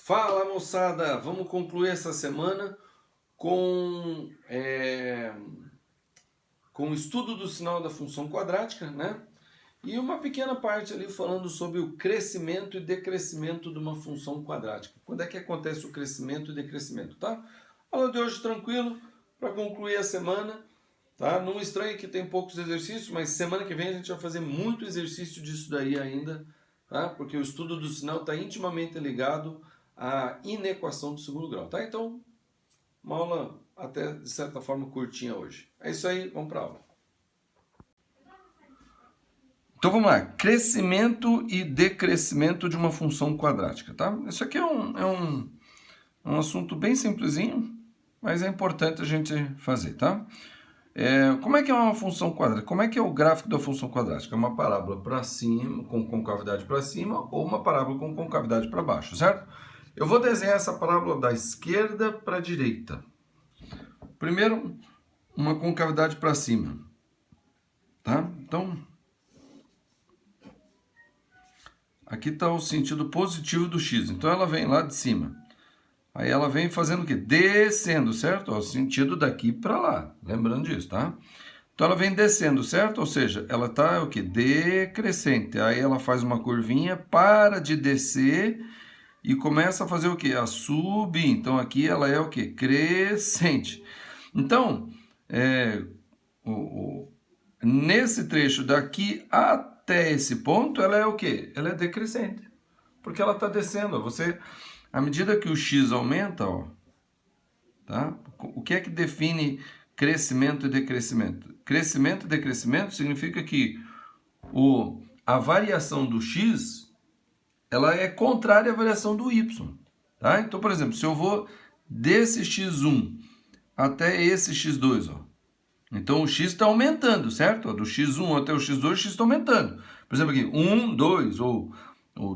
Fala, moçada! Vamos concluir essa semana com, com o estudo do sinal da função quadrática, né? E uma pequena parte ali falando sobre o crescimento e decrescimento de uma função quadrática. Quando é que acontece o crescimento e decrescimento, tá? Aula de hoje tranquilo, para concluir a semana, tá? Não estranhe que tem poucos exercícios, mas semana que vem a gente vai fazer muito exercício disso daí ainda, tá? Porque o estudo do sinal está intimamente ligado à inequação do segundo grau, tá? Então, uma aula até de certa forma curtinha hoje. É isso aí, vamos para a aula. Então vamos lá, crescimento e decrescimento de uma função quadrática, tá? Isso aqui é um assunto bem simplesinho, mas é importante a gente fazer, tá? Como é que é uma função quadrática? Como é que é o gráfico da função quadrática? É uma parábola para cima, com concavidade para cima, ou uma parábola com concavidade para baixo, certo? Eu vou desenhar essa parábola da esquerda para a direita. Primeiro, uma concavidade para cima, tá? Então, aqui está o sentido positivo do x. Então, ela vem lá de cima. Aí ela vem fazendo o quê? Descendo, certo? O sentido daqui para lá. Lembrando disso, tá? Então, ela vem descendo, certo? Ou seja, ela está o quê? Decrescente. Aí ela faz uma curvinha, para de descer e começa a fazer o quê? A subir. Então, aqui ela é o quê? Crescente. Então, nesse trecho daqui até esse ponto, ela é o quê? Ela é decrescente. Porque ela está descendo. Ó. À medida que o x aumenta, ó, tá? O que é que define crescimento e decrescimento? Crescimento e decrescimento significa que a variação do x ela é contrária à variação do y. Tá? Então, por exemplo, se eu vou desse x1 até esse x2, ó, então o x está aumentando, certo? Do x1 até o x2, o x está aumentando. Por exemplo, aqui, 1, 2, ou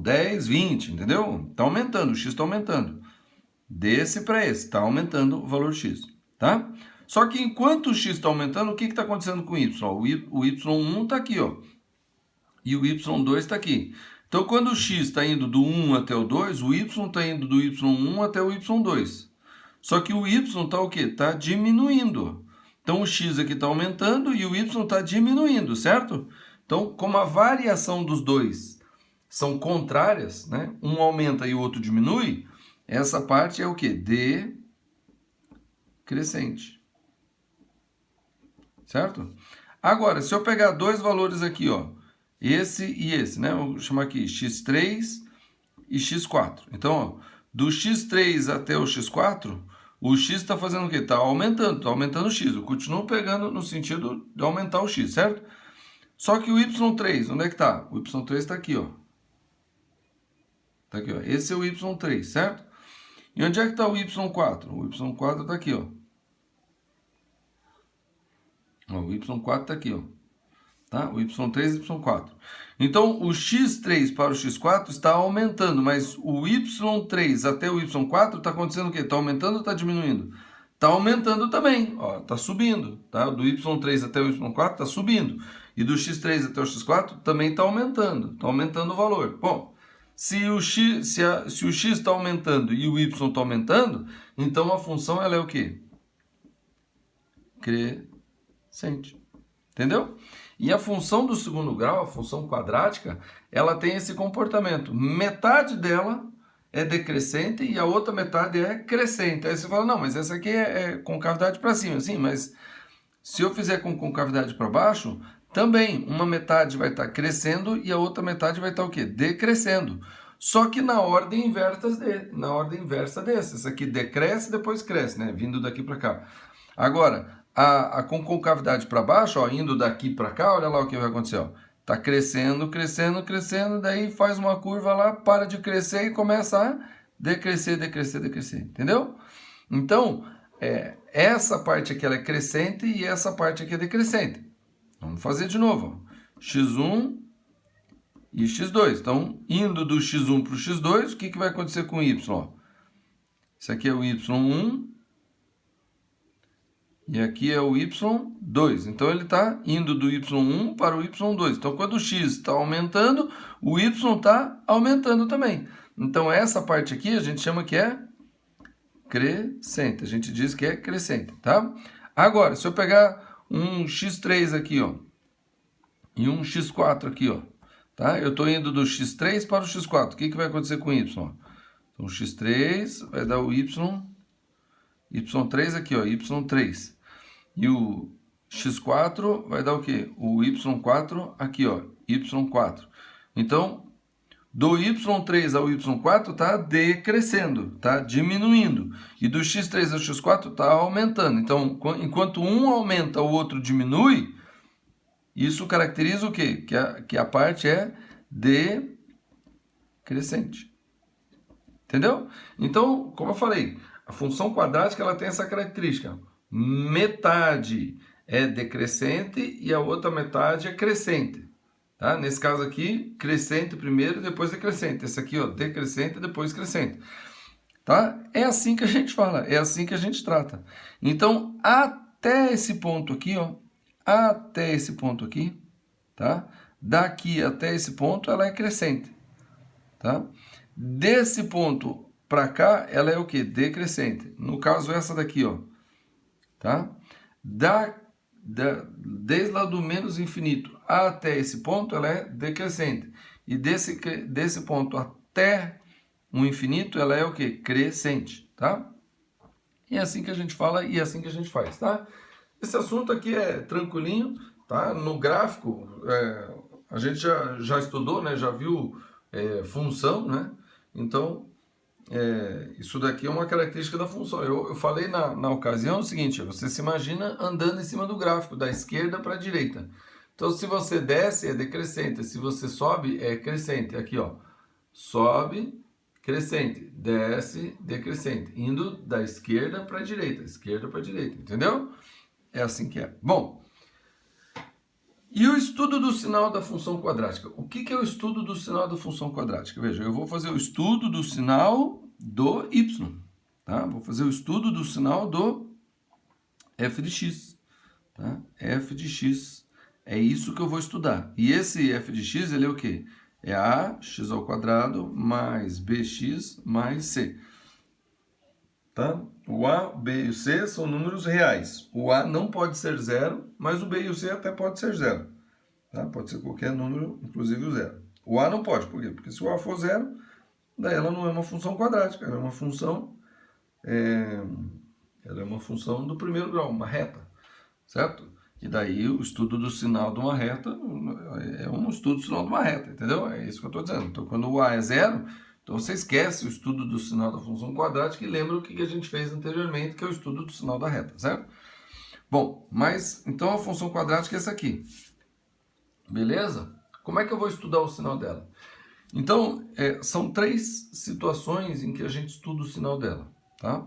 10, 20, entendeu? Está aumentando, o x está aumentando. Desse para esse, está aumentando o valor x, tá? Só que enquanto o x está aumentando, o que está acontecendo com o y? O y1 está aqui, ó, e o y2 está aqui. Então, quando o x está indo do 1 até o 2, o y está indo do y1 até o y2. Só que o y está o quê? Está diminuindo. Então, o x aqui está aumentando e o y está diminuindo, certo? Então, como a variação dos dois são contrárias, né? Um aumenta e o outro diminui, essa parte é o quê? Decrescente. Certo? Agora, se eu pegar dois valores aqui, ó, esse e esse, né? Vou chamar aqui x3 e x4. Então, ó, do x3 até o x4, o x está fazendo o quê? Está aumentando o x. Eu continuo pegando no sentido de aumentar o x, certo? Só que o y3, onde é que está? O y3 está aqui, ó. Está aqui, ó. Esse é o y3, certo? E onde é que está o y4? O y4 está aqui, ó. O y4 está aqui, ó. Tá? O y3 e o y4. Então, o x3 para o x4 está aumentando, mas o y3 até o y4 está acontecendo o quê? Está aumentando ou está diminuindo? Está aumentando também, ó, está subindo. Tá? Do y3 até o y4 está subindo. E do x3 até o x4 também está aumentando o valor. Bom, se o x está aumentando e o y está aumentando, então a função ela é o quê? Crescente. Entendeu? E a função do segundo grau, a função quadrática, ela tem esse comportamento. Metade dela é decrescente e a outra metade é crescente. Aí você fala, não, mas essa aqui é concavidade para cima. Sim, mas se eu fizer com concavidade para baixo, também uma metade vai estar crescendo e a outra metade vai estar o quê? Decrescendo. Só que na ordem inversa desse. Essa aqui decresce, depois cresce, né? Vindo daqui para cá. Agora, com concavidade para baixo, ó, indo daqui para cá, olha lá o que vai acontecer. Ó. Tá crescendo, crescendo, crescendo, daí faz uma curva lá, para de crescer e começa a decrescer, decrescer, decrescer. Entendeu? Então, essa parte aqui ela é crescente e essa parte aqui é decrescente. Vamos fazer de novo. Ó. x1 e x2. Então, indo do x1 para o x2, o que vai acontecer com o y? Ó? Isso aqui é o y1. E aqui é o y2. Então, ele está indo do y1 para o y2. Então, quando o x está aumentando, o y está aumentando também. Então, essa parte aqui a gente chama que é crescente. A gente diz que é crescente, tá? Agora, se eu pegar um x3 aqui, ó, e um x4 aqui, ó, tá? Eu estou indo do x3 para o x4. O que vai acontecer com y? Então, o x3 vai dar o y3 aqui, ó, y3. E o x4 vai dar o quê? O y4 aqui, ó, y4. Então, do y3 ao y4 está decrescendo, está diminuindo. E do x3 ao x4 está aumentando. Então, enquanto um aumenta, o outro diminui, isso caracteriza o quê? Que a parte é decrescente. Entendeu? Então, como eu falei, a função quadrática ela tem essa característica. Metade é decrescente e a outra metade é crescente. Tá? Nesse caso aqui, crescente primeiro, depois decrescente. Esse aqui, ó, decrescente, depois crescente. Tá? É assim que a gente fala, é assim que a gente trata. Então, até esse ponto aqui, ó, até esse ponto aqui, tá? Daqui até esse ponto, ela é crescente. Tá? Desse ponto para cá, ela é o quê? Decrescente. No caso, essa daqui, ó. Tá? Desde lá do menos infinito até esse ponto, ela é decrescente. E desse ponto até o infinito, ela é o quê? Crescente. Tá? E é assim que a gente fala e é assim que a gente faz. Tá? Esse assunto aqui é tranquilinho. Tá? No gráfico, a gente já estudou, né? Já viu função, né? Então, isso daqui é uma característica da função. Eu falei na ocasião o seguinte, você se imagina andando em cima do gráfico, da esquerda para a direita. Então, se você desce, é decrescente. Se você sobe, é crescente. Aqui, ó, sobe, crescente, desce, decrescente. Indo da esquerda para a direita, entendeu? É assim que é. Bom, e o estudo do sinal da função quadrática? O que é o estudo do sinal da função quadrática? Veja, eu vou fazer o estudo do sinal do y, tá? Vou fazer o estudo do sinal do f de x, tá? F de x, é isso que eu vou estudar. E esse f de x, ele é o quê? É ax ao quadrado mais bx mais c. Tá? O A, o B e o C são números reais. O A não pode ser zero, mas o B e o C até pode ser zero. Tá? Pode ser qualquer número, inclusive o zero. O A não pode, por quê? Porque se o A for zero, daí ela não é uma função quadrática, ela é uma função, do primeiro grau, uma reta, certo? E daí o estudo do sinal de uma reta é um estudo do sinal de uma reta, entendeu? É isso que eu estou dizendo. Então, quando o A é zero, então você esquece o estudo do sinal da função quadrática e lembra o que a gente fez anteriormente, que é o estudo do sinal da reta, certo? Bom, mas então a função quadrática é essa aqui. Beleza? Como é que eu vou estudar o sinal dela? Então, são três situações em que a gente estuda o sinal dela, tá?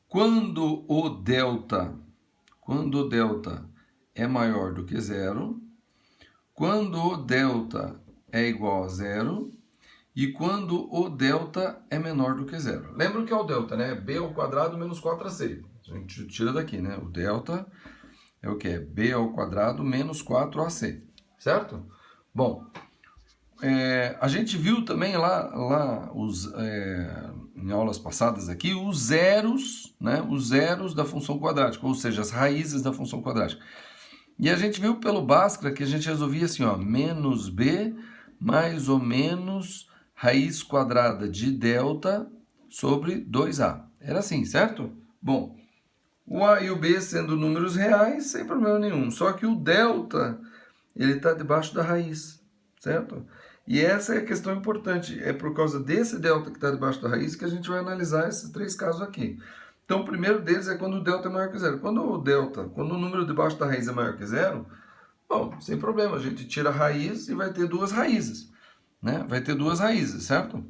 Quando o delta é maior do que zero, quando o delta é igual a zero e quando o delta é menor do que zero. Lembra o que é o delta, né? B ao quadrado menos 4ac. A gente tira daqui, né? O delta é o que? É B ao quadrado menos 4ac, certo? Bom, a gente viu também lá em aulas passadas aqui os zeros, né? Os zeros da função quadrática, ou seja, as raízes da função quadrática. E a gente viu pelo Bhaskara que a gente resolvia assim, ó, menos b mais ou menos raiz quadrada de delta sobre 2a. Era assim, certo? Bom, o a e o b sendo números reais, sem problema nenhum. Só que o delta, ele está debaixo da raiz, certo? E essa é a questão importante. É por causa desse delta que está debaixo da raiz que a gente vai analisar esses três casos aqui. Então, o primeiro deles é quando o delta é maior que zero. Quando o número debaixo da raiz é maior que zero, bom, sem problema, a gente tira a raiz e vai ter duas raízes, né? Vai ter duas raízes, certo?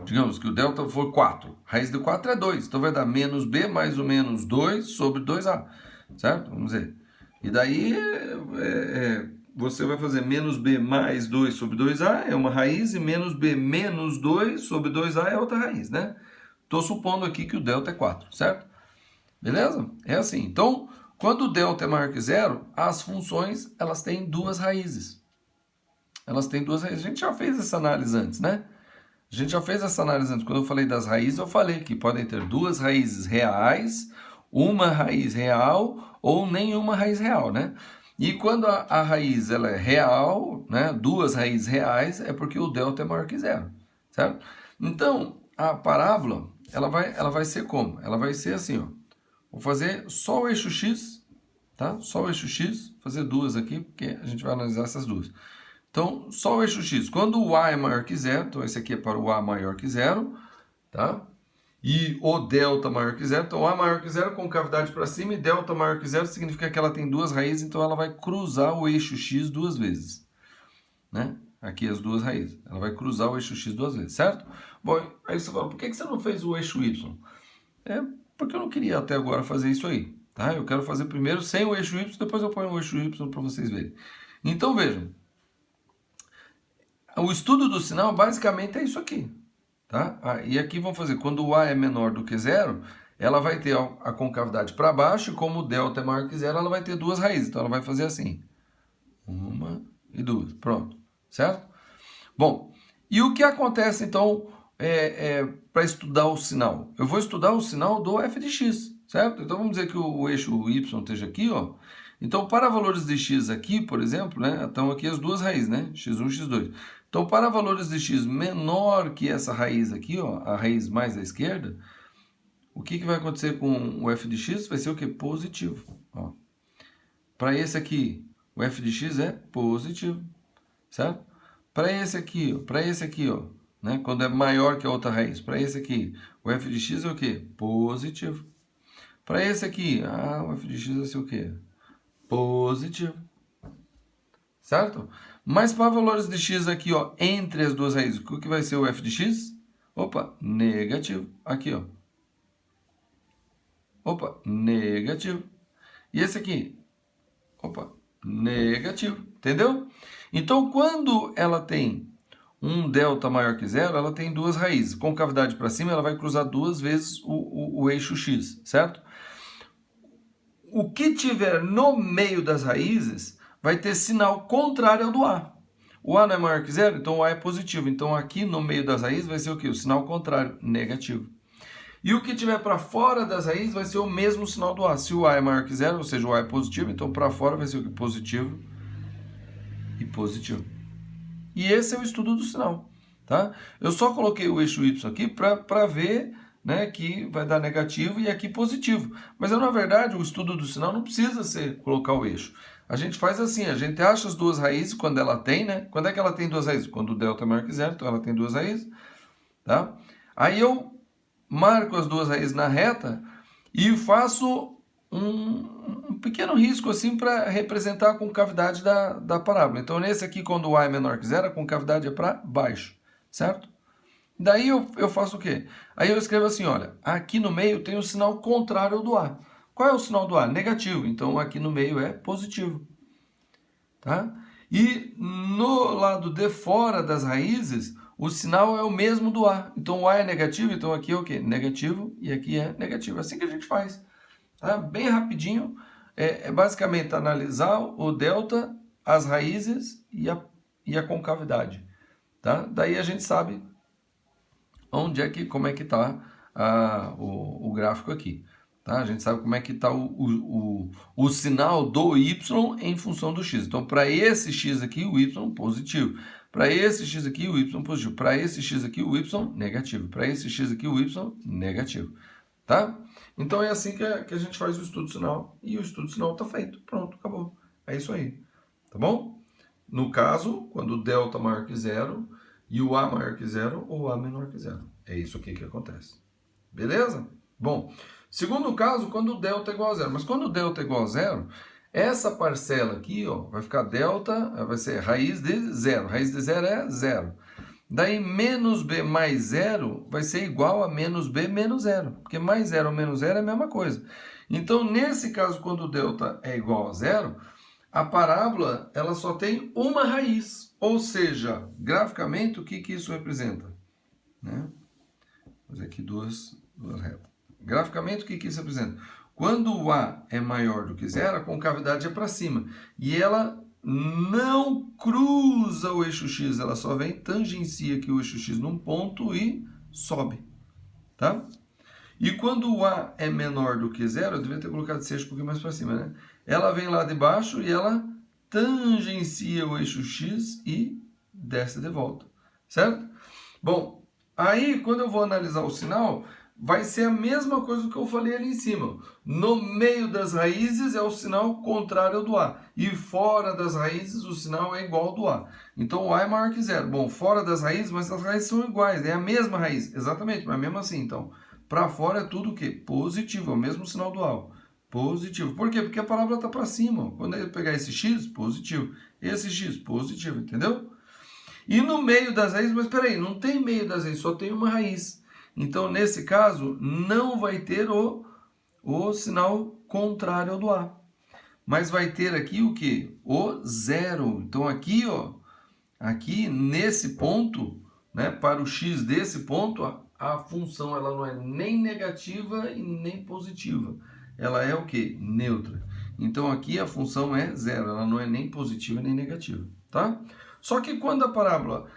Digamos que o delta for 4. Raiz de 4 é 2, então vai dar menos b mais ou menos 2 sobre 2a, certo? Vamos ver. E daí, você vai fazer menos b mais 2 sobre 2a, é uma raiz, e menos b menos 2 sobre 2a é outra raiz, né? Estou supondo aqui que o delta é 4, certo? Beleza? É assim. Então, quando o delta é maior que zero, as funções elas têm duas raízes. Elas têm duas raízes. A gente já fez essa análise antes, né? A gente já fez essa análise antes. Quando eu falei das raízes, eu falei que podem ter duas raízes reais, uma raiz real ou nenhuma raiz real, né? E quando a raiz ela é real, né? Duas raízes reais, é porque o delta é maior que zero, certo? Então, a parábola, ela vai ser como? Ela vai ser assim, ó. Vou fazer só o eixo x, tá? Só o eixo x, fazer duas aqui, porque a gente vai analisar essas duas. Então, só o eixo x. Quando o a é maior que zero, então esse aqui é para o a maior que zero, tá? E o delta maior que zero, então a maior que zero com cavidade para cima e delta maior que zero significa que ela tem duas raízes, então ela vai cruzar o eixo x duas vezes, né? Aqui as duas raízes. Ela vai cruzar o eixo x duas vezes, certo? Bom, aí você fala, por que você não fez o eixo y? É porque eu não queria até agora fazer isso aí, tá? Eu quero fazer primeiro sem o eixo y, depois eu ponho o eixo y para vocês verem. Então vejam, o estudo do sinal basicamente é isso aqui, tá? E aqui vamos fazer, quando o a é menor do que zero, ela vai ter a concavidade para baixo, e como o delta é maior que zero, ela vai ter duas raízes, então ela vai fazer assim, uma e duas, pronto, certo? Bom, e o que acontece então para estudar o sinal? Eu vou estudar o sinal do f de x, certo? Então vamos dizer que o eixo y esteja aqui, ó. Então para valores de x aqui, por exemplo, né? Estão aqui as duas raízes, né? x1 e x2. Então para valores de x menor que essa raiz aqui, ó, a raiz mais à esquerda, o que vai acontecer com o f de x? Vai ser o que? Positivo. Para esse aqui, o f de x é positivo, certo? Para esse aqui, ó, né? Quando é maior que a outra raiz, para esse aqui, o f de x é o quê? Positivo. Para esse aqui, o f de x vai ser o quê? Positivo. Certo? Mas para valores de x aqui, ó, entre as duas raízes, o que vai ser o f de x? Opa, negativo. Aqui, ó. Opa, negativo. E esse aqui? Opa, negativo. Entendeu? Então, quando ela tem um delta maior que zero, ela tem duas raízes. Com cavidade para cima, ela vai cruzar duas vezes o eixo x, certo? O que tiver no meio das raízes vai ter sinal contrário ao do A. O A não é maior que zero, então o A é positivo. Então aqui no meio das raízes vai ser o quê? O sinal contrário, negativo. E o que tiver para fora das raízes vai ser o mesmo sinal do A. Se o A é maior que zero, ou seja, o A é positivo, então para fora vai ser o quê? Positivo e positivo. E esse é o estudo do sinal, tá? Eu só coloquei o eixo y aqui para ver, né, que vai dar negativo e aqui positivo. Mas na verdade o estudo do sinal não precisa ser colocar o eixo. A gente faz assim, a gente acha as duas raízes quando ela tem, né? Quando é que ela tem duas raízes? Quando o delta é maior que zero, então ela tem duas raízes, tá? Aí eu marco as duas raízes na reta e faço um pequeno risco assim para representar a concavidade da parábola. Então nesse aqui, quando o a é menor que zero, a concavidade é para baixo, certo? Daí eu faço o quê? Aí eu escrevo assim, olha, aqui no meio tem o sinal contrário ao do A. Qual é o sinal do A? Negativo, então aqui no meio é positivo, tá? E no lado de fora das raízes, o sinal é o mesmo do A. Então o A é negativo, então aqui é o quê? Negativo e aqui é negativo. É assim que a gente faz. Tá? Bem rapidinho, é basicamente analisar o delta, as raízes e a concavidade. Tá? Daí a gente sabe onde é que, como é que está o gráfico aqui. Tá? A gente sabe como é que está o sinal do y em função do x. Então, para esse x aqui, o y positivo. Para esse x aqui, o y positivo. Para esse x aqui, o y negativo. Para esse x aqui, o y negativo. Tá? Então é assim que a gente faz o estudo sinal e o estudo sinal está feito. Pronto, acabou. É isso aí. Tá bom? No caso, quando o delta é maior que zero e o a maior que zero ou o a menor que zero. É isso aqui que acontece. Beleza? Bom, segundo caso, quando o delta é igual a zero. Mas quando o delta é igual a zero, essa parcela aqui, ó, vai ficar delta, vai ser raiz de zero. Raiz de zero é zero. Daí, menos b mais zero vai ser igual a menos b menos zero. Porque mais zero ou menos zero é a mesma coisa. Então, nesse caso, quando o delta é igual a zero, a parábola ela só tem uma raiz. Ou seja, graficamente, o que isso representa? Né? Vou fazer aqui duas retas. Graficamente, o que isso representa? Quando o A é maior do que zero, a concavidade é para cima. E ela não cruza o eixo X, ela só vem, tangencia aqui o eixo X num ponto e sobe. Tá? E quando o A é menor do que zero, eu devia ter colocado esse eixo um pouquinho mais para cima, né? Ela vem lá de baixo e ela tangencia o eixo X e desce de volta. Certo? Bom, aí quando eu vou analisar o sinal, vai ser a mesma coisa que eu falei ali em cima. No meio das raízes é o sinal contrário ao do A. E fora das raízes o sinal é igual ao do A. Então o A é maior que zero. Bom, fora das raízes, mas as raízes são iguais. É a mesma raiz. Exatamente, mas mesmo assim, então. Para fora é tudo o quê? Positivo. É o mesmo sinal do A. Positivo. Por quê? Porque a parábola está para cima. Quando eu pegar esse X, positivo. Esse X, positivo. Entendeu? E no meio das raízes, mas peraí, não tem meio das raízes, só tem uma raiz. Então, nesse caso, não vai ter o sinal contrário ao do A. Mas vai ter aqui o quê? O zero. Então, aqui, ó, aqui nesse ponto, né, para o x desse ponto, a função ela não é nem negativa e nem positiva. Ela é o quê? Neutra. Então, aqui a função é zero, ela não é nem positiva nem negativa, tá? Só que quando a parábola,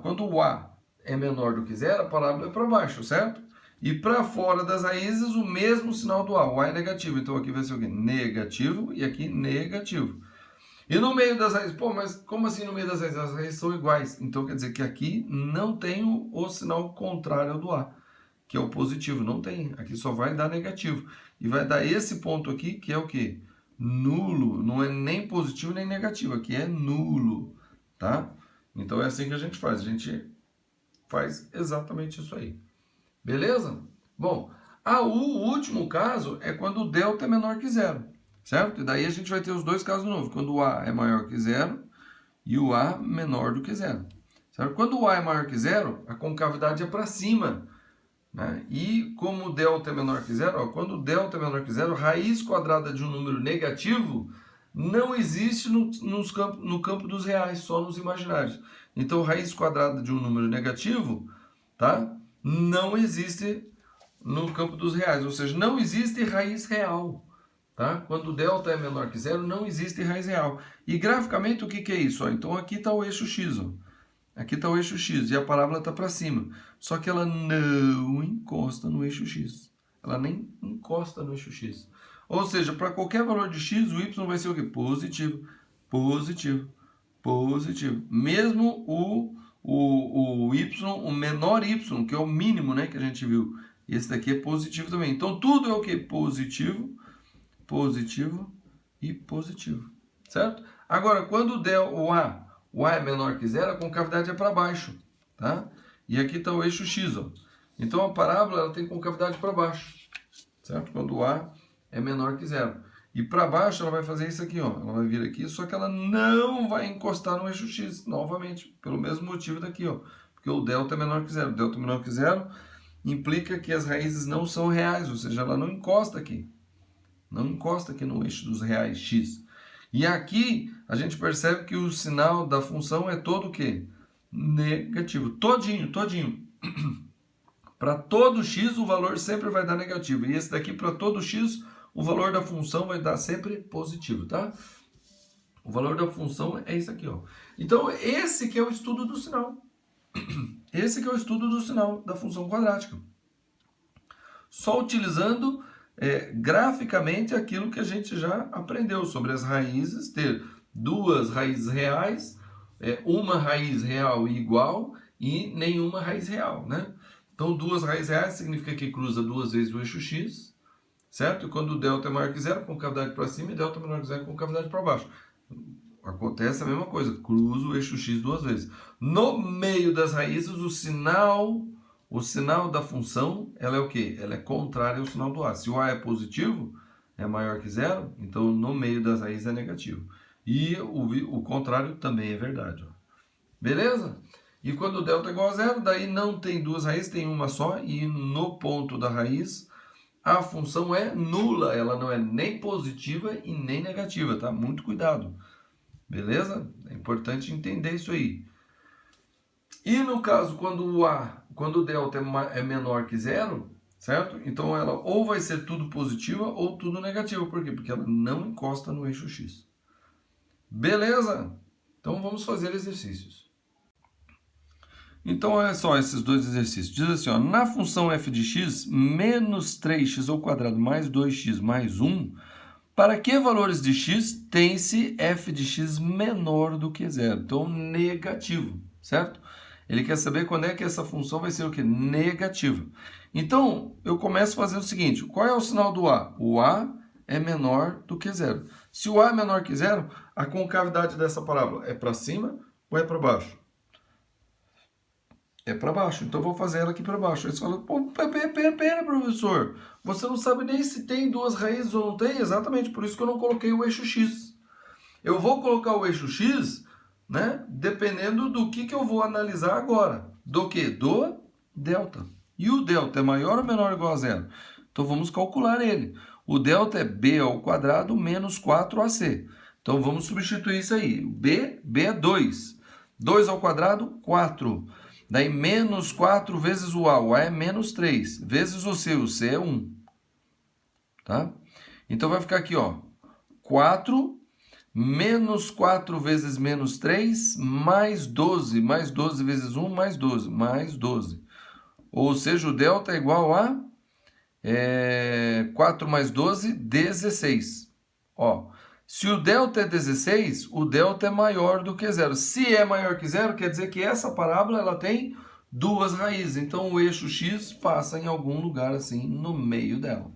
quando o A é menor do que zero, a parábola é para baixo, certo? E para fora das raízes, o mesmo sinal do A. O A é negativo, então aqui vai ser o quê? Negativo e aqui negativo. E no meio das raízes, pô, mas como assim no meio das raízes? As raízes são iguais. Então quer dizer que aqui não tem o sinal contrário ao do A, que é o positivo. Não tem. Aqui só vai dar negativo. E vai dar esse ponto aqui, que é o quê? Nulo. Não é nem positivo nem negativo. Aqui é nulo. Tá? Então é assim que a gente faz. A gente faz exatamente isso aí. Beleza? Bom, o último caso é quando o delta é menor que zero. Certo? E daí a gente vai ter os dois casos de novo. Quando o A é maior que zero e o A menor do que zero. Certo? Quando o A é maior que zero, a concavidade é para cima. Né? E como o delta é menor que zero, ó, quando o delta é menor que zero, raiz quadrada de um número negativo não existe no campo dos reais, só nos imaginários. Então, raiz quadrada de um número negativo, tá? Não existe no campo dos reais, ou seja, não existe raiz real. Tá? Quando o delta é menor que zero, não existe raiz real. E graficamente, o que é isso? Ó, então, aqui está o eixo x. Ó. Aqui está o eixo x e a parábola está para cima. Só que ela não encosta no eixo x. Ela nem encosta no eixo x. Ou seja, para qualquer valor de x, o y vai ser o quê? Positivo, positivo, positivo. Mesmo o y, o menor y, que é o mínimo, né, que a gente viu. Esse daqui é positivo também. Então, tudo é o quê? Positivo, positivo e positivo. Certo? Agora, quando der o A é menor que zero, a concavidade é para baixo. Tá? E aqui está o eixo x. Ó. Então, a parábola ela tem concavidade para baixo. Certo? Quando o A é menor que zero. E para baixo ela vai fazer isso aqui. Ó. Ela vai vir aqui, só que ela não vai encostar no eixo x novamente. Pelo mesmo motivo daqui. Ó. Porque o delta é menor que zero. O delta menor que zero implica que as raízes não são reais. Ou seja, ela não encosta aqui. Não encosta aqui no eixo dos reais x. E aqui a gente percebe que o sinal da função é todo o quê? Negativo. Todinho, todinho. Para todo x o valor sempre vai dar negativo. E esse daqui para todo x o valor da função vai dar sempre positivo, tá? O valor da função é isso aqui, ó. Então esse que é o estudo do sinal. Esse que é o estudo do sinal da função quadrática. Só utilizando graficamente aquilo que a gente já aprendeu sobre as raízes, ter duas raízes reais, uma raiz real igual e nenhuma raiz real, né? Então, duas raízes reais significa que cruza duas vezes o eixo x, certo? E quando o delta é maior que zero, concavidade para cima, e delta menor que zero, concavidade para baixo. Acontece a mesma coisa, cruza o eixo x duas vezes. No meio das raízes, o sinal da função, ela é o quê? Ela é contrária ao sinal do A. Se o A é positivo, é maior que zero, então no meio das raízes é negativo. E o contrário também é verdade. Ó. Beleza? E quando o delta é igual a zero, daí não tem duas raízes, tem uma só, e no ponto da raiz, a função é nula, ela não é nem positiva e nem negativa, tá? Muito cuidado. Beleza? É importante entender isso aí. E no caso, quando o delta é menor que zero, certo? Então ela ou vai ser tudo positiva ou tudo negativa. Por quê? Porque ela não encosta no eixo x. Beleza? Então vamos fazer exercícios. Então olha só esses dois exercícios. Diz assim, ó, na função f de x, menos 3x ao quadrado mais 2x mais 1, para que valores de x tem-se f de x menor do que zero? Então negativo, certo? Ele quer saber quando é que essa função vai ser o quê? Negativa. Então, eu começo fazendo o seguinte, qual é o sinal do A? O A é menor do que zero. Se o A é menor que zero, a concavidade dessa parábola é para cima ou é para baixo? É para baixo, então eu vou fazer ela aqui para baixo. Aí você fala, pô, pera, professor, você não sabe nem se tem duas raízes ou não tem? Exatamente, por isso que eu não coloquei o eixo x. Eu vou colocar o eixo x, né, dependendo do que eu vou analisar agora. Do que? Do delta. E o delta é maior ou menor ou igual a zero? Então vamos calcular ele. O delta é b ao quadrado menos 4ac. Então vamos substituir isso aí. B é 2. 2 ao quadrado, 4. Daí menos 4 vezes o A é menos 3. Vezes o C é 1. Tá? Então vai ficar aqui, ó, 4 menos 4 vezes menos 3, mais 12. Mais 12 vezes 1, mais 12. Mais 12. Ou seja, o delta é igual a 4 mais 12, 16. Ó, se o delta é 16, o delta é maior do que zero. Se é maior que zero, quer dizer que essa parábola ela tem duas raízes. Então, o eixo x passa em algum lugar assim no meio dela.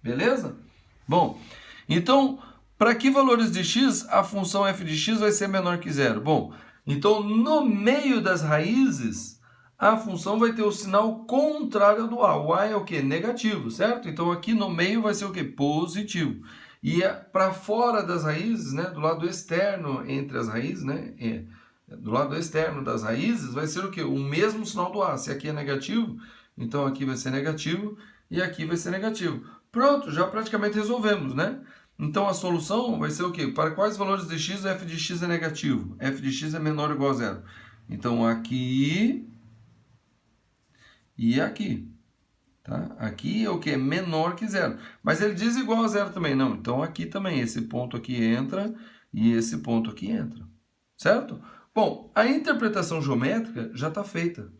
Beleza? Bom, então, para que valores de x a função f de x vai ser menor que zero? Bom, então, no meio das raízes, a função vai ter o sinal contrário do A. O A é o quê? Negativo, certo? Então, aqui no meio vai ser o quê? Positivo. E para fora das raízes, né, do lado externo entre as raízes, né, do lado externo das raízes, vai ser o quê? O mesmo sinal do A. Se aqui é negativo, então aqui vai ser negativo e aqui vai ser negativo. Pronto, já praticamente resolvemos, né? Então a solução vai ser o quê? Para quais valores de x f de x é negativo? F de x é menor ou igual a zero. Então aqui e aqui. Tá? Aqui é o que? Menor que zero. Mas ele diz igual a zero também. Não, então aqui também. Esse ponto aqui entra e esse ponto aqui entra. Certo? Bom, a interpretação geométrica já está feita.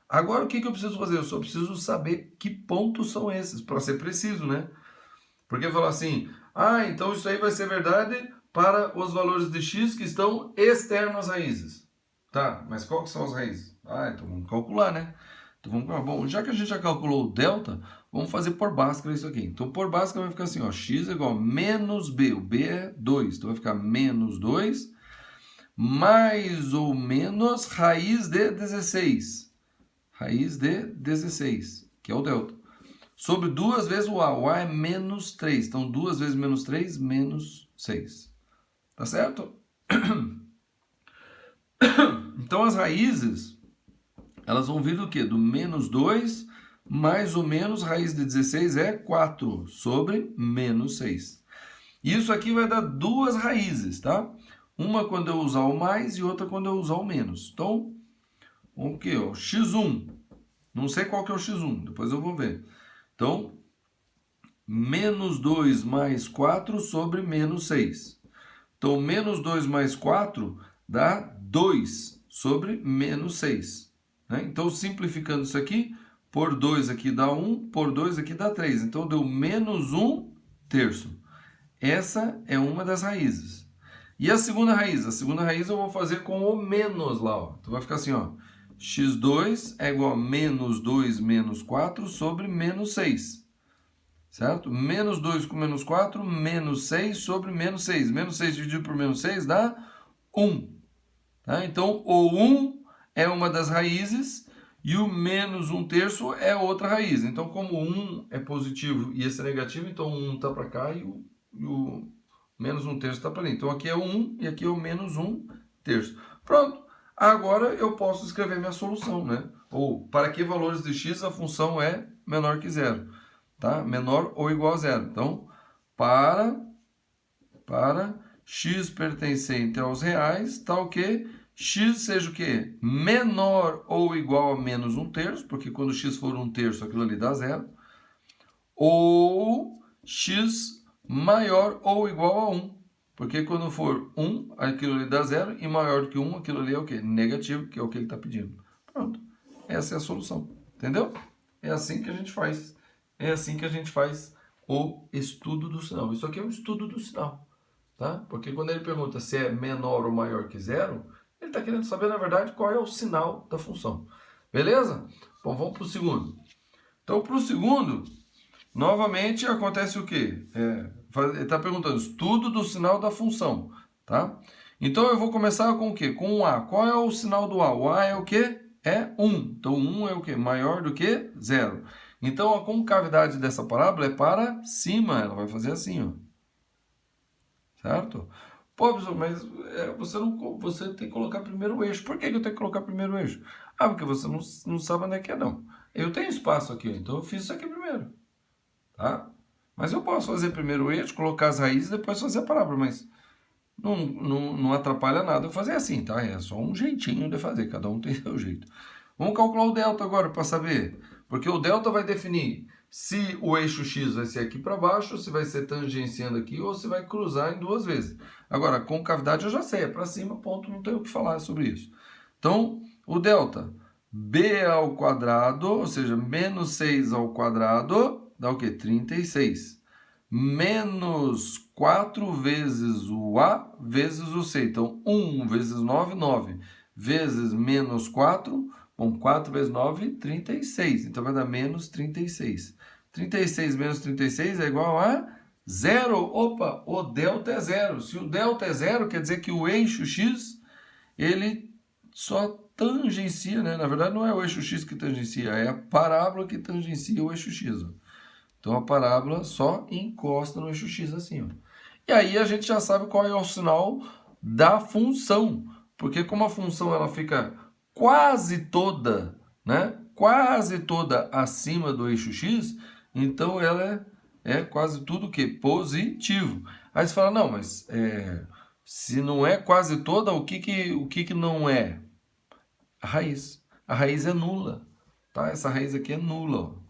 Agora o que eu preciso fazer? Eu só preciso saber que pontos são esses, para ser preciso, né? Porque falar assim, então isso aí vai ser verdade para os valores de x que estão externos às raízes. Tá, mas qual que são as raízes? Então vamos calcular, né? Então vamos calcular. Bom, já que a gente já calculou o delta, vamos fazer por Bhaskara isso aqui. Então por Bhaskara vai ficar assim, ó, x é igual a menos b. O b é 2, então vai ficar menos 2 mais ou menos raiz de 16. Raiz de 16, que é o delta. Sobre 2 vezes o A. O A é menos 3. Então, 2 vezes menos 3, menos 6. Tá certo? Então, as raízes, elas vão vir do quê? Do menos 2, mais ou menos, raiz de 16 é 4, sobre menos 6. Isso aqui vai dar duas raízes, tá? Uma quando eu usar o mais e outra quando eu usar o menos. Então, o que? x1. Não sei qual que é o x1, depois eu vou ver. Então, menos 2 mais 4 sobre menos 6. Então, menos 2 mais 4 dá 2 sobre menos 6. Né? Então, simplificando isso aqui, por 2 aqui dá 1, por 2 aqui dá 3. Então, deu menos 1 terço. Essa é uma das raízes. E a segunda raiz? A segunda raiz eu vou fazer com o menos lá. Ó. Então, vai ficar assim, ó. x2 é igual a menos 2 menos 4 sobre menos 6. Certo? Menos 2 com menos 4, menos 6 sobre menos 6. Menos 6 dividido por menos 6 dá 1. Tá? Então, o 1 é uma das raízes e o menos 1 terço é outra raiz. Então, como 1 é positivo e esse é negativo, então o 1 está para cá e o menos 1 terço está para ali. Então, aqui é o 1 e aqui é o menos 1 terço. Pronto. Agora eu posso escrever minha solução, né? Ou, para que valores de x a função é menor que zero. Tá? Menor ou igual a zero. Então, para x pertencente aos reais, tá o quê? x seja o quê? Menor ou igual a menos 1/3, porque quando x for 1/3, aquilo ali dá zero. Ou x maior ou igual a 1. Porque quando for 1, aquilo ali dá zero, e maior do que 1, aquilo ali é o quê? Negativo, que é o que ele está pedindo. Pronto. Essa é a solução. Entendeu? É assim que a gente faz. É assim que a gente faz o estudo do sinal. Isso aqui é um estudo do sinal. Tá? Porque quando ele pergunta se é menor ou maior que zero, ele está querendo saber, na verdade, qual é o sinal da função. Beleza? Bom, vamos para o segundo. Então, para o segundo, novamente acontece o quê? Ele está perguntando estudo do sinal da função. Tá? Então, eu vou começar com o quê? Com o A. Qual é o sinal do A? O A é o quê? É 1. Então, 1 é o quê? Maior do que 0. Então, a concavidade dessa parábola é para cima. Ela vai fazer assim, ó. Certo? Pô, professor, mas você tem que colocar primeiro o eixo. Por que eu tenho que colocar primeiro o eixo? Ah, porque você não sabe onde é que é, não. Eu tenho espaço aqui, então eu fiz isso aqui primeiro. Tá? Mas eu posso fazer primeiro o eixo, colocar as raízes e depois fazer a parábola, mas não atrapalha nada eu fazer assim, tá? É só um jeitinho de fazer, cada um tem seu jeito. Vamos calcular o delta agora para saber, porque o delta vai definir se o eixo x vai ser aqui para baixo, se vai ser tangenciando aqui ou se vai cruzar em duas vezes. Agora, concavidade eu já sei, é para cima, ponto, não tenho o que falar sobre isso. Então, o delta, b ao quadrado, ou seja, menos 6 ao quadrado, dá o quê? 36. Menos 4 vezes o A vezes o C. Então, 1 vezes 9, 9. Vezes menos 4, bom, 4 vezes 9, 36. Então, vai dar menos 36. 36 menos 36 é igual a 0. Opa, o delta é 0. Se o delta é 0, quer dizer que o eixo x, ele só tangencia, né? Na verdade, não é o eixo x que tangencia, é a parábola que tangencia o eixo x. Ó. Então, a parábola só encosta no eixo x assim, ó. E aí a gente já sabe qual é o sinal da função. Porque como a função ela fica quase toda, né? Quase toda acima do eixo x, então ela é quase tudo o quê? Positivo. Aí você fala, não, mas se não é quase toda, o que não é? A raiz. A raiz é nula. Tá? Essa raiz aqui é nula, ó.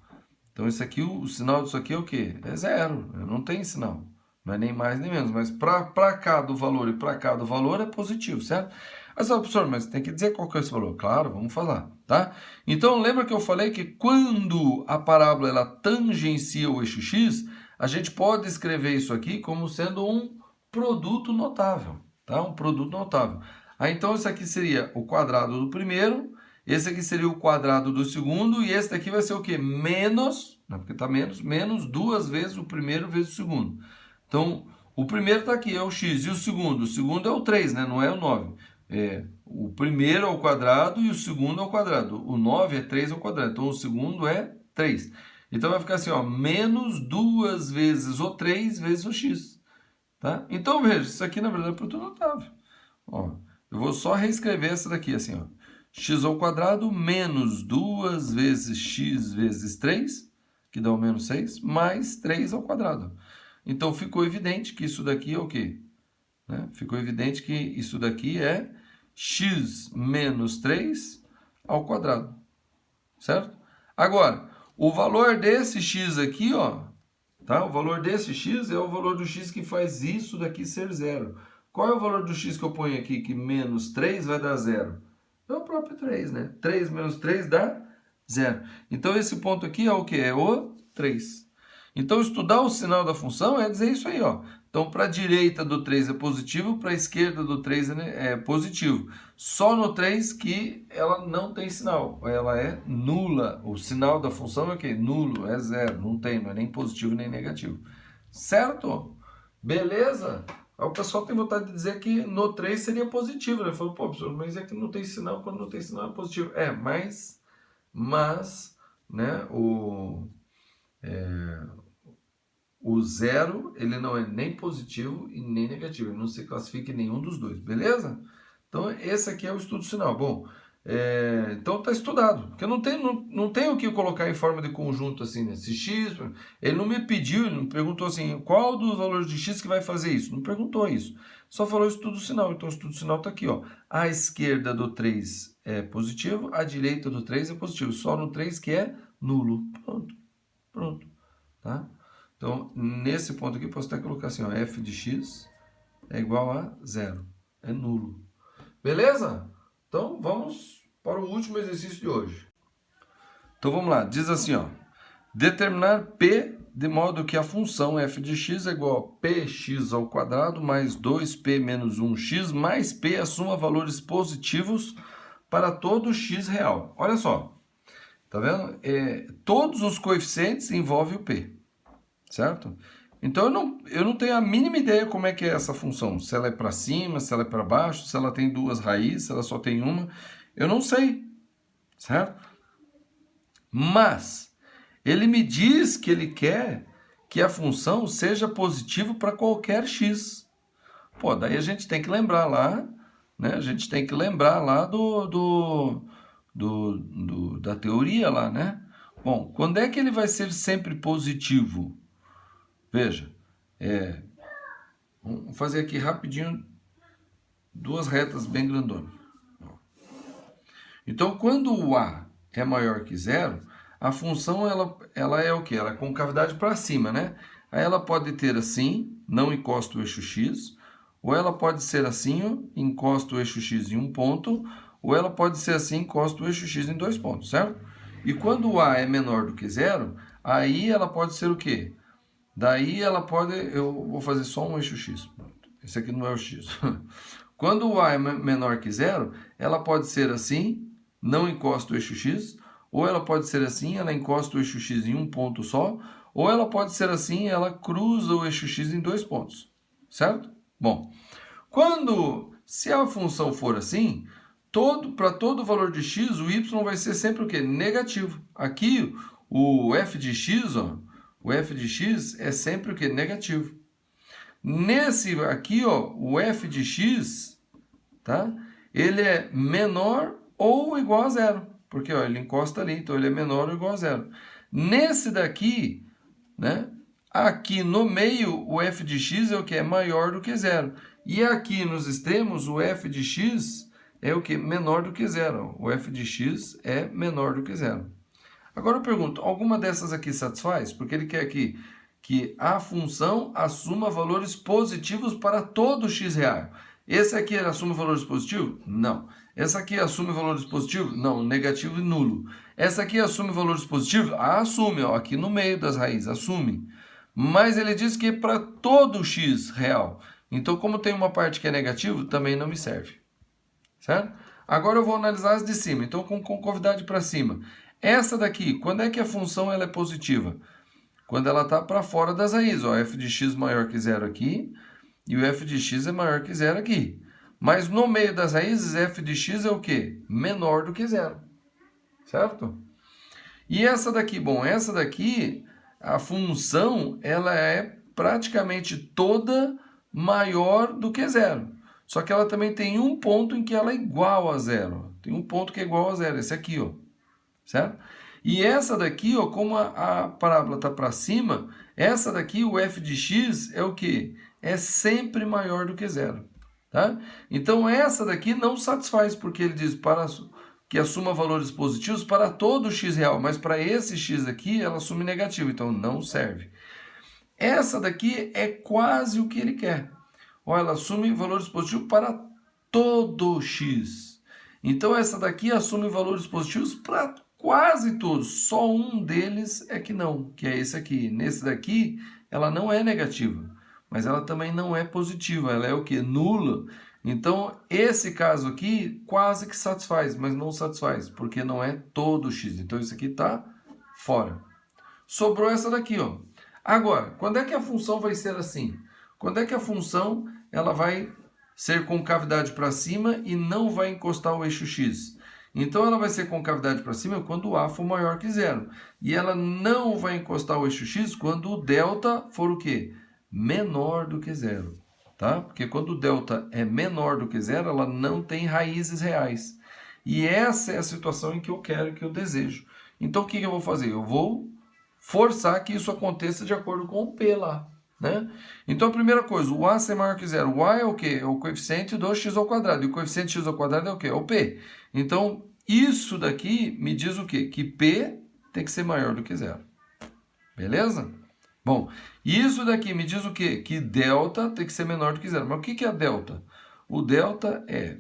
Então, isso aqui, o sinal disso aqui é o quê? É 0. Não tem sinal. Não é nem mais nem menos. Mas para cá do valor e para cá do valor é positivo, certo? Mas, professor, mas tem que dizer qual que é esse valor. Claro, vamos falar, tá? Então, lembra que eu falei que quando a parábola ela tangencia o eixo x, a gente pode escrever isso aqui como sendo um produto notável, tá? Um produto notável. Aí, então, isso aqui seria o quadrado do primeiro, esse aqui seria o quadrado do segundo, e esse daqui vai ser o quê? Menos, não, porque está menos 2 vezes o primeiro vezes o segundo. Então, o primeiro está aqui, é o x, e o segundo é o 3, né? Não é o 9. O primeiro ao quadrado e o segundo ao quadrado. O 9 é 3 ao quadrado, então o segundo é 3. Então, vai ficar assim, ó, menos 2 vezes o 3 vezes o x. Tá? Então, veja, isso aqui, na verdade, é produto notável. Ó, eu vou só reescrever essa daqui, assim, ó. X ao quadrado menos 2 vezes x vezes 3, que dá o menos 6, mais 3 ao quadrado. Então, ficou evidente que isso daqui é o quê? Né? Ficou evidente que isso daqui é x menos 3 ao quadrado. Certo? Agora, o valor desse x aqui, ó, tá? O valor desse x é o valor do x que faz isso daqui ser 0. Qual é o valor do x que eu ponho aqui, que menos 3 vai dar 0? É o próprio 3, né? 3 menos 3 dá 0. Então, esse ponto aqui é o quê? É o 3. Então, estudar o sinal da função é dizer isso aí, ó. Então, para a direita do 3 é positivo, para a esquerda do 3 é positivo. Só no 3 que ela não tem sinal, ela é nula. O sinal da função é o quê? Nulo, é 0, não tem, não é nem positivo nem negativo. Certo? Beleza? Aí o pessoal tem vontade de dizer que no 3 seria positivo, né? Falou, pô, professor, mas é que não tem sinal, quando não tem sinal é positivo. Mas né, o 0, ele não é nem positivo e nem negativo, ele não se classifica em nenhum dos dois, beleza? Então, esse aqui é o estudo sinal. Bom, Então está estudado, porque não tem o que colocar em forma de conjunto assim, né? Se x, ele não me pediu, ele não perguntou assim, qual dos valores de x que vai fazer isso? Não perguntou isso, só falou estudo sinal, então o estudo sinal está aqui, ó. A esquerda do 3 é positivo, a direita do 3 é positivo, só no 3 que é nulo. Pronto, tá? Então, nesse ponto aqui, posso até colocar assim, ó, f de x é igual a 0, é nulo. Beleza? Então, vamos para o último exercício de hoje. Então, vamos lá. Diz assim, ó. Determinar P de modo que a função f de x é igual a px ao quadrado mais 2p menos 1x mais p assuma valores positivos para todo x real. Olha só. Tá vendo? Todos os coeficientes envolvem o p. Certo? Então, eu não tenho a mínima ideia como é que é essa função. Se ela é para cima, se ela é para baixo, se ela tem duas raízes, se ela só tem uma. Eu não sei, certo? Mas, ele me diz que ele quer que a função seja positiva para qualquer x. Pô, daí a gente tem que lembrar lá, né? A gente tem que lembrar lá da teoria lá, né? Bom, quando é que ele vai ser sempre positivo? Veja, vamos fazer aqui rapidinho duas retas bem grandonas. Então, quando o A é maior que zero, a função ela é o quê? Ela é concavidade para cima, né? Aí ela pode ter assim, não encosta o eixo x, ou ela pode ser assim, ó, encosta o eixo x em um ponto, ou ela pode ser assim, encosta o eixo x em dois pontos, certo? E quando o A é menor do que zero, aí ela pode ser o quê? Daí ela pode, eu vou fazer só um eixo x. Esse aqui não é o x. Quando o A é menor que zero, ela pode ser assim, não encosta o eixo x, ou ela pode ser assim, ela encosta o eixo x em um ponto só, ou ela pode ser assim, ela cruza o eixo x em dois pontos, certo? Bom, se a função for assim, para todo valor de x, o y vai ser sempre o quê? Negativo. Aqui, o f de x, ó, o f de x é sempre o quê? Negativo. Nesse aqui, ó, o f de x, tá? Ele é menor ou igual a zero. Porque ó, ele encosta ali, então ele é menor ou igual a zero. Nesse daqui, né? Aqui no meio, o f de x é o que? É maior do que zero. E aqui nos extremos, o f de x é o que? Menor do que zero. O f de x é menor do que zero. Agora eu pergunto, alguma dessas aqui satisfaz? Porque ele quer aqui que a função assuma valores positivos para todo x real. Esse aqui ele assume valores positivos? Não. Essa aqui assume valores positivos? Não, negativo e nulo. Essa aqui assume valores positivos? Ah, assume, ó, aqui no meio das raízes, assume. Mas ele diz que é para todo x real. Então, como tem uma parte que é negativo, também não me serve. Certo? Agora eu vou analisar as de cima. Então, com concavidade para cima. Essa daqui, quando é que a função ela é positiva? Quando ela está para fora das raízes. Ó, f de x maior que zero aqui e o f de x é maior que zero aqui. Mas no meio das raízes, f de x é o quê? Menor do que zero. Certo? E essa daqui? Bom, essa daqui, a função, ela é praticamente toda maior do que zero. Só que ela também tem um ponto em que ela é igual a zero. Tem um ponto que é igual a zero, esse aqui, ó. Certo? E essa daqui, ó, como a parábola está para cima, essa daqui, o f de x, é o quê? É sempre maior do que zero. Tá? Então, essa daqui não satisfaz, porque ele diz que assuma valores positivos para todo x real, mas para esse x aqui, ela assume negativo, então não serve. Essa daqui é quase o que ele quer. Ó, ela assume valores positivos para todo x. Então, essa daqui assume valores positivos para quase todos. Só um deles é que não, que é esse aqui. Nesse daqui, ela não é negativa, mas ela também não é positiva. Ela é o que? Nula. Então, esse caso aqui quase que satisfaz, mas não satisfaz, porque não é todo x. Então, isso aqui está fora. Sobrou essa daqui, ó. Agora, quando é que a função vai ser assim? Quando é que a função ela vai ser concavidade para cima e não vai encostar o eixo x? Então, ela vai ser concavidade para cima quando o A for maior que zero. E ela não vai encostar o eixo x quando o delta for o quê? Menor do que zero. Tá? Porque quando o delta é menor do que zero, ela não tem raízes reais. E essa é a situação em que eu quero, que eu desejo. Então o que eu vou fazer? Eu vou forçar que isso aconteça de acordo com o P lá, né? Então a primeira coisa, o A ser maior que zero. O A é o quê? É o coeficiente do x ao quadrado. E o coeficiente x ao quadrado é o quê? É o P. Então isso daqui me diz o quê? Que P tem que ser maior do que zero. Beleza? Bom, isso daqui me diz o quê? Que delta tem que ser menor do que zero. Mas o que é a delta? O delta é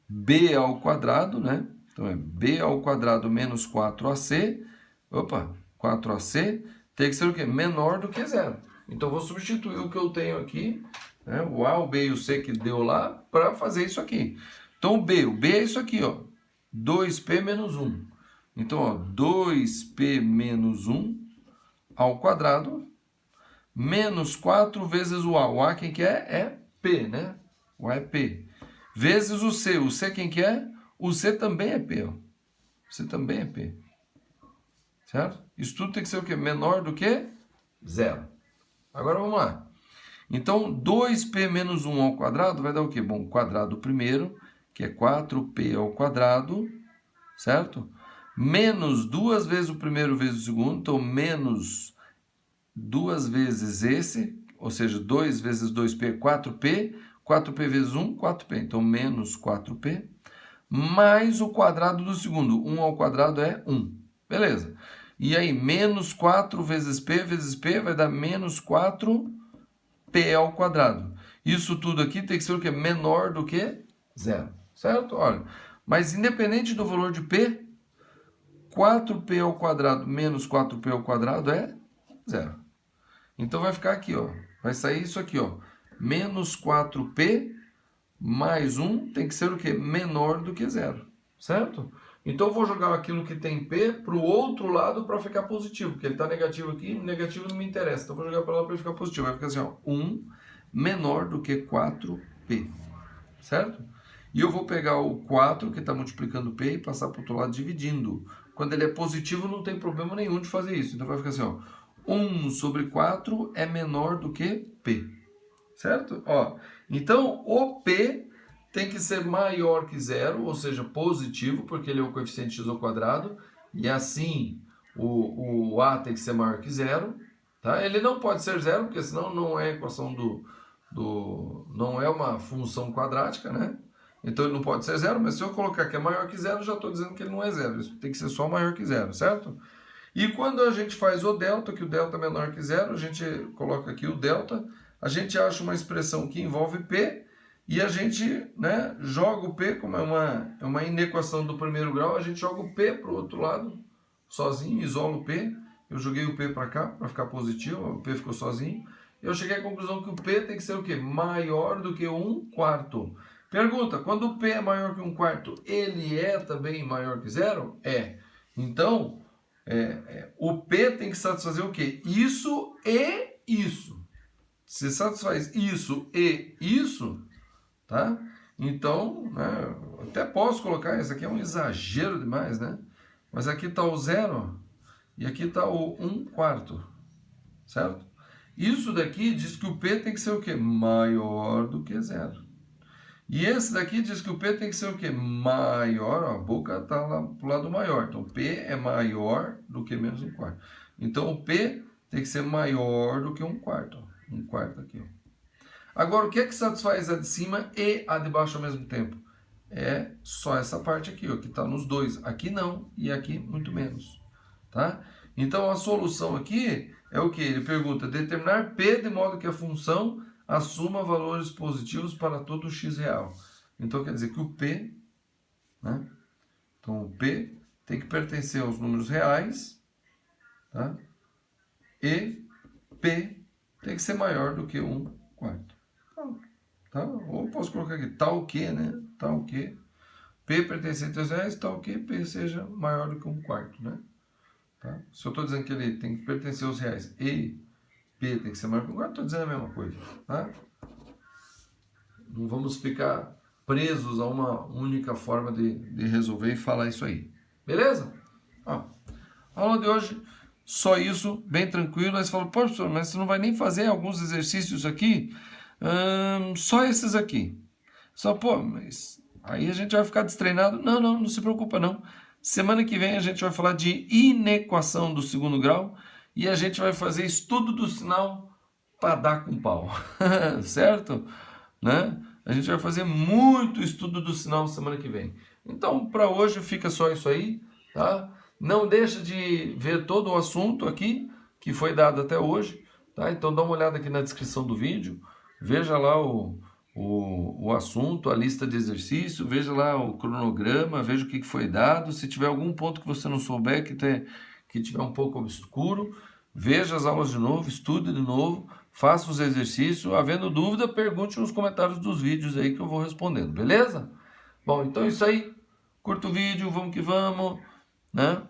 b ao quadrado, né? Então é b ao quadrado menos 4ac. Opa, 4ac tem que ser o quê? Menor do que zero. Então eu vou substituir o que eu tenho aqui, né? O A, o B e o C que deu lá, para fazer isso aqui. Então o B é isso aqui, ó. 2p menos 1. Então, ó, 2p menos 1 ao quadrado, menos 4 vezes o A. O A quem que é? É P, né? O A é P. Vezes o C. O C quem que é? O C também é P, ó. O C também é P. Certo? Isso tudo tem que ser o quê? Menor do que zero. Agora vamos lá. Então, 2p menos 1 ao quadrado vai dar o quê? Bom, o quadrado primeiro, que é 4p ao quadrado, certo? Menos 2 vezes o primeiro vezes o segundo, então menos 2 vezes esse, ou seja, 2 vezes 2p, 4p, 4p vezes 1, 4p, então menos 4p, mais o quadrado do segundo, 1 ao quadrado é 1, beleza. E aí, menos 4 vezes p vai dar menos 4p ao quadrado. Isso tudo aqui tem que ser o quê? Menor do que zero, certo? Olha, mas independente do valor de p, 4p ao quadrado menos 4p ao quadrado é zero. Então vai ficar aqui, ó. Vai sair isso aqui, ó. Menos 4p mais 1 tem que ser o quê? Menor do que zero, certo? Então eu vou jogar aquilo que tem p para o outro lado para ficar positivo, porque ele está negativo aqui, negativo não me interessa. Então eu vou jogar para lá para ele ficar positivo. Vai ficar assim, ó. 1 menor do que 4p, certo? E eu vou pegar o 4, que está multiplicando p, e passar para o outro lado dividindo. Quando ele é positivo, não tem problema nenhum de fazer isso. Então vai ficar assim, ó. 1 sobre 4 é menor do que p. Certo? Ó, então, o p tem que ser maior que zero, ou seja, positivo, porque ele é o coeficiente x ao quadrado. E assim, o a tem que ser maior que zero. Tá? Ele não pode ser zero, porque senão não é equação não é uma função quadrática, né? Então ele não pode ser zero, mas se eu colocar que é maior que zero, já estou dizendo que ele não é zero. Isso tem que ser só maior que zero, certo? E quando a gente faz o delta, que o delta é menor que zero, a gente coloca aqui o delta, a gente acha uma expressão que envolve p, e a gente, né, joga o p, como é uma inequação do primeiro grau, a gente joga o p para o outro lado, sozinho, isola o p. Eu joguei o p para cá, para ficar positivo, o p ficou sozinho. Eu cheguei à conclusão que o p tem que ser o quê? Maior do que 1/4. Pergunta, quando o p é maior que 1/4, ele é também maior que zero? É. Então, o p tem que satisfazer o quê? Isso e isso. Se satisfaz isso e isso, tá? Então, né, até posso colocar, isso aqui é um exagero demais, né? Mas aqui está o zero e aqui está o 1/4, certo? Isso daqui diz que o p tem que ser o quê? Maior do que zero. E esse daqui diz que o p tem que ser o quê? Maior, ó, a boca está lá para o lado maior. Então, p é maior do que menos 1/4. Então, o p tem que ser maior do que 1/4. 1/4 aqui, ó. Agora, o que é que satisfaz a de cima e a de baixo ao mesmo tempo? É só essa parte aqui, ó, que está nos dois. Aqui não, e aqui muito menos. Tá? Então, a solução aqui é o que? Ele pergunta, determinar p de modo que a função assuma valores positivos para todo x real. Então, quer dizer que o p, né? Então, o p tem que pertencer aos números reais, tá? E p tem que ser maior do que 1/4. Tá? Ou posso colocar aqui, tal que, né? Tal que p pertencente aos reais, tal que p seja maior do que 1/4, né? Tá? Se eu estou dizendo que ele tem que pertencer aos reais e p tem que ser maior que 1/4, estou dizendo a mesma coisa, tá? Não vamos ficar presos a uma única forma de resolver e falar isso aí. Beleza? Ó, a aula de hoje, só isso, bem tranquilo. Aí você fala, pô, professor, mas você não vai nem fazer alguns exercícios aqui? Só esses aqui. Só, pô, mas Aí a gente vai ficar destreinado. Não, não se preocupa não. Semana que vem a gente vai falar de inequação do segundo grau e a gente vai fazer estudo do sinal para dar com pau, certo? Né? A gente vai fazer muito estudo do sinal semana que vem. Então, para hoje fica só isso aí, tá? Não deixa de ver todo o assunto aqui que foi dado até hoje, tá? Então dá uma olhada aqui na descrição do vídeo, veja lá o assunto, a lista de exercício, veja lá o cronograma, veja o que foi dado. Se tiver algum ponto que você não souber, que tiver um pouco obscuro, veja as aulas de novo, estude de novo, faça os exercícios. Havendo dúvida, pergunte nos comentários dos vídeos aí que eu vou respondendo, beleza? Bom, então é isso aí. Curta o vídeo, vamos que vamos, né?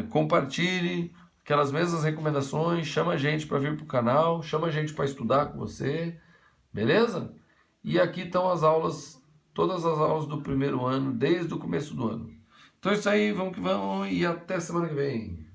Compartilhe aquelas mesmas recomendações, chama a gente para vir para o canal, chama a gente para estudar com você, beleza? E aqui estão as aulas, todas as aulas do primeiro ano, desde o começo do ano. Então é isso aí, vamos que vamos e até semana que vem.